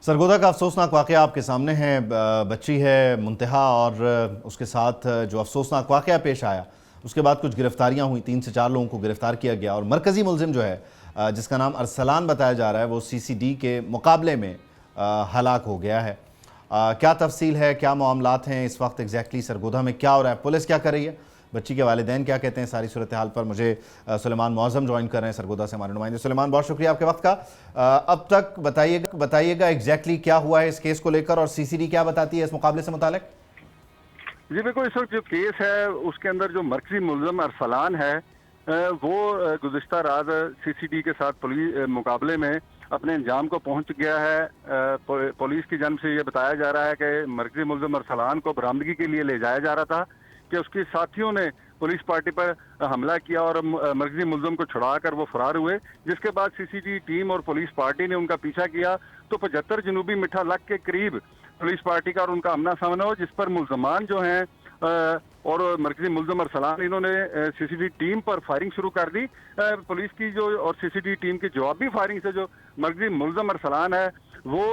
सरगोधा का अफसोसनाक वाक़या आपके सामने है। बच्ची है मुंतहा और उसके साथ जो अफसोसनाक वाक़या पेश आया उसके बाद कुछ गिरफ्तारियां हुई। 3 से 4 लोगों को गिरफ्तार किया गया और मरकज़ी मुलजिम जो है जिसका नाम अरसलान बताया जा रहा है वो सीसीडी के मुकाबले में हलाक हो गया है। क्या तफसील है, क्या मामलात हैं इस वक्त एग्जैक्टली सरगोधा में क्या हो रहा है, पुलिस क्या कर रही है, बच्ची के वालिदैन क्या कहते हैं, सारी सूरत हाल पर मुझे सुलेमान मौज़म ज्वाइन कर रहे हैं सरगोधा से हमारे नुमाइंदे। सुलेमान, बहुत शुक्रिया आपके वक्त का। अब तक बताइएगा एग्जैक्टली क्या हुआ है इस केस को लेकर और सीसीडी क्या बताती है इस मुकाबले से मुतालिक। जी बिल्कुल, इस वक्त जो केस है उसके अंदर जो मरकजी मुलजम अरसलान है वो गुज़िश्ता रात सीसीडी के साथ पुलिस मुकाबले में अपने अंजाम को पहुंच गया है। पुलिस की जानब से ये बताया जा रहा है कि मरकजी मुलजम अरसलान को बरामदगी के लिए ले जाया जा रहा था कि उसके साथियों ने पुलिस पार्टी पर हमला किया और मरकजी मुलजम को छुड़ाकर वो फरार हुए, जिसके बाद सीसीडी टीम और पुलिस पार्टी ने उनका पीछा किया तो 75 जनूबी मीठा लाख के करीब पुलिस पार्टी का और उनका आमना सामना हो, जिस पर मुलजमान जो हैं और मरकजी मुलजम अरसलान इन्होंने सीसीडी टीम पर फायरिंग शुरू कर दी। पुलिस की जो और सीसीडी टीम की जवाबी फायरिंग से जो मरकजी मुलजम अरसलान है वो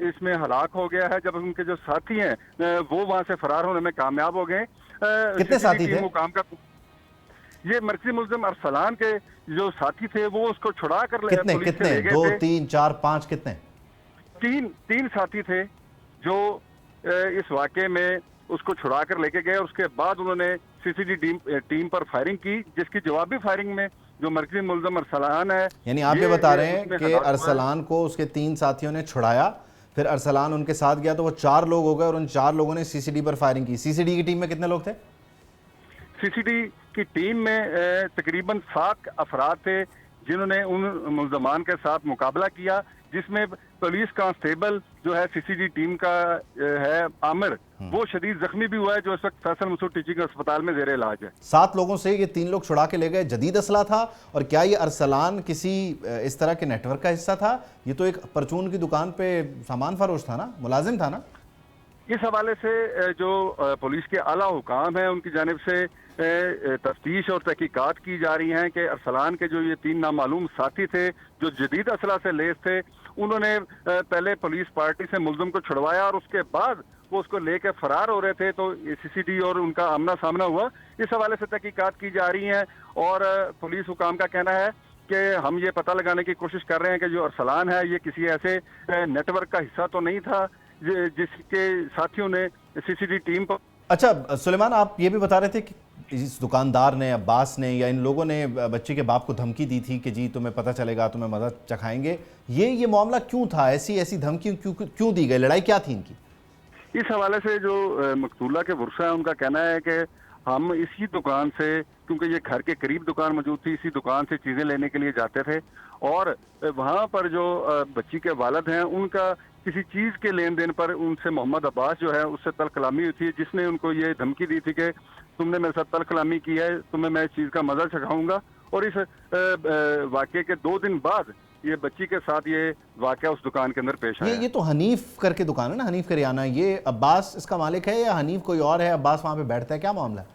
इसमें हलाक हो गया है, जब उनके जो साथी हैं वो वहां से फरार होने में कामयाब हो गए। कितने साथी थे? मुकाम का ये मरकजी मुलजम अरसलान के जो साथी थे वो उसको छुड़ा कर कितने कितने 2 3 4 5 कितने? तीन साथी थे जो इस वाक़े में उसको छुड़ा कर लेके गए और उसके बाद उन्होंने सीसीडी टीम पर फायरिंग की, जिसकी जवाबी फायरिंग में जो मरकजी मुलजम अरसलान है, यानी आप ये बता रहे हैं कि अरसलान को उसके 3 साथियों ने छुड़ाया, फिर अरसलान उनके साथ गया तो वो 4 लोग हो गए और उन 4 लोगों ने सीसीडी पर फायरिंग की। सीसीडी की टीम में कितने लोग थे? सीसीडी की टीम में तकरीबन 7 अफराद थे जिन्होंने उन मुलजमान के साथ मुकाबला किया, जिसमें पुलिस कांस्टेबल जो है सीसीडी टीम का है आमिर, वो शदीद जख्मी भी हुआ है, जो इस वक्त फैसल मसूद टीचिंग अस्पताल में जेर इलाज है। 7 लोगों से ये 3 लोग छुड़ा के ले गए। जदीद असला था और क्या ये अरसलान किसी इस तरह के नेटवर्क का हिस्सा था? ये तो एक परचून की दुकान पे सामान फरोश था ना, मुलाजिम था ना? इस हवाले से जो पुलिस के आला हुकाम हैं उनकी जानिब से तफ्तीश और तहकीकात की जा रही हैं कि अरसलान के जो ये 3 नामालूम साथी थे जो जदीद असला से लेस थे, उन्होंने पहले पुलिस पार्टी से मुलजम को छुड़वाया और उसके बाद वो उसको लेकर फरार हो रहे थे तो सीसीडी और उनका आमना सामना हुआ। इस हवाले से तहकीकात की जा रही हैं और पुलिस हुकाम का कहना है कि हम ये पता लगाने की कोशिश कर रहे हैं कि जो अरसलान है ये किसी ऐसे नेटवर्क का हिस्सा तो नहीं था जिसके साथियों ने सीसीडी टीम पर। अच्छा सुलेमान, आप ये भी बता रहे थे कि इस दुकानदार ने, अब्बास ने या इन लोगों ने बच्ची के बाप को धमकी दी थी कि जी तुम्हें पता चलेगा, तुम्हें मदद चखाएंगे। ये मामला क्यों था? ऐसी धमकी क्यों दी गई? लड़ाई क्या थी इनकी? इस हवाले से जो मकतूला के वर्षा है उनका कहना है कि हम इसी दुकान से, क्योंकि ये घर के करीब दुकान मौजूद थी, इसी दुकान से चीज़ें लेने के लिए जाते थे और वहाँ पर जो बच्ची के वालिद हैं उनका किसी चीज़ के लेन देन पर उनसे मोहम्मद अब्बास जो है उससे तल कलामी हुई थी, जिसने उनको ये धमकी दी थी कि तुमने मेरे साथ तल कलामी की है, तुम्हें मैं इस चीज़ का मजा चखाऊंगा। और इस वाक़े के 2 दिन बाद ये बच्ची के साथ ये वाक़या उस दुकान के अंदर पेश आया। ये तो हनीफ करके दुकान है ना, हनीफ करियाना। ये अब्बास इसका मालिक है या हनीफ कोई और है? अब्बास वहाँ पे बैठता है, क्या मामला है?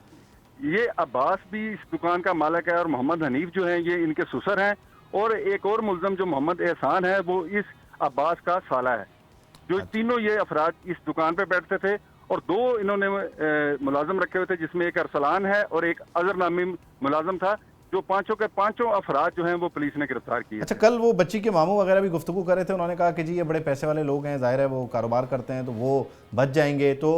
ये अब्बास भी इस दुकान का मालिक है और मोहम्मद हनीफ जो है ये इनके ससुर हैं और एक और मुलजम जो मोहम्मद एहसान है वो इस अब्बास का साला है। जो तीनों ये अफराद इस दुकान पे बैठते थे और 2 इन्होंने मुलाजम रखे हुए थे, जिसमें एक अरसलान है और एक अजहर नामी मुलाजम था, जो पांचों के पांचों अफराद जो हैं वो पुलिस ने गिरफ्तार किए। अच्छा, कल वो बच्ची के मामू वगैरह भी गुफ्तगू कर रहे थे, उन्होंने कहा कि जी ये बड़े पैसे वाले लोग हैं, जाहिर है वो कारोबार करते हैं तो वो बच जाएंगे। तो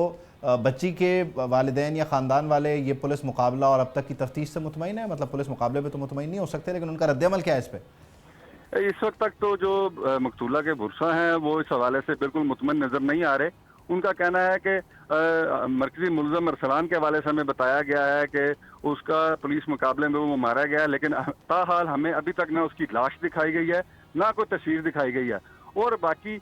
बच्ची के वालिदैन या ख़ानदान वाले ये पुलिस मुकाबला और अब तक की तफ्तीश से मुतमईन है? मतलब पुलिस मुकाबले पे तो मुतमईन नहीं हो सकते, लेकिन उनका रद्द-ए-अमल क्या है इस पर? इस वक्त तक तो जो मकतूला के बुरसा हैं वो इस हवाले से बिल्कुल मुतमईन नजर नहीं आ रहे। उनका कहना है कि मरकजी मुलजम अरसलान के हवाले से हमें बताया गया है कि उसका पुलिस मुकाबले में वो मारा गया, लेकिन ताहाल हमें अभी तक ना उसकी लाश दिखाई गई है ना कोई तस्वीर दिखाई गई है। और बाकी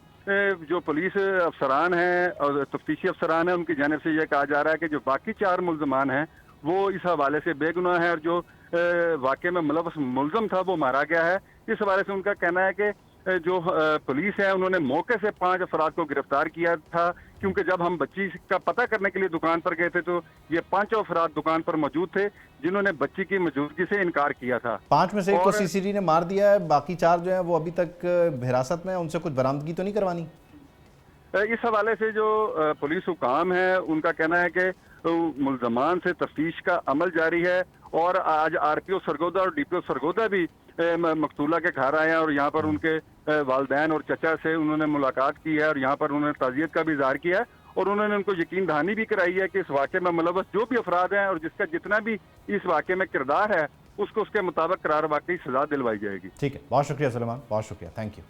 जो पुलिस अफसरान हैं और तफ्तीशी अफसरान हैं उनकी जानिब से यह कहा जा रहा है कि जो बाकी 4 मुलजमान हैं वो इस हवाले से बेगुनाह है और जो वाक़े में मुलव्वस मुलजम था वो मारा गया है। इस हवाले से उनका कहना है कि जो पुलिस है उन्होंने मौके से 5 अफराद को गिरफ्तार किया था, क्योंकि जब हम बच्ची का पता करने के लिए दुकान पर गए थे तो ये 5 अफराद दुकान पर मौजूद थे जिन्होंने बच्ची की मौजूदगी से इनकार किया था। 5 में से एक को सीसीडी ने मार दिया है, बाकी 4 जो है वो अभी तक हिरासत में, उनसे कुछ बरामदगी तो नहीं करवानी? इस हवाले से जो पुलिस हुकाम है उनका कहना है कि मुल्जमान से तफ्तीश का अमल जारी है और आज आरपीओ सरगोदा और डीपीओ सरगोदा भी मकतूला के घर आए हैं और यहाँ पर उनके वालदैन और चचा से उन्होंने मुलाकात की है और यहाँ पर उन्होंने ताज़ियत का भी इजहार किया है और उन्होंने उनको यकीन दहानी भी कराई है कि इस वाक़े में मुलव्वस जो भी अफराद हैं और जिसका जितना भी इस वाक़े में किरदार है उसको उसके मुताबिक करार वाकई सजा दिलवाई जाएगी। ठीक है, बहुत शुक्रिया सुलेमान, बहुत शुक्रिया, थैंक यू।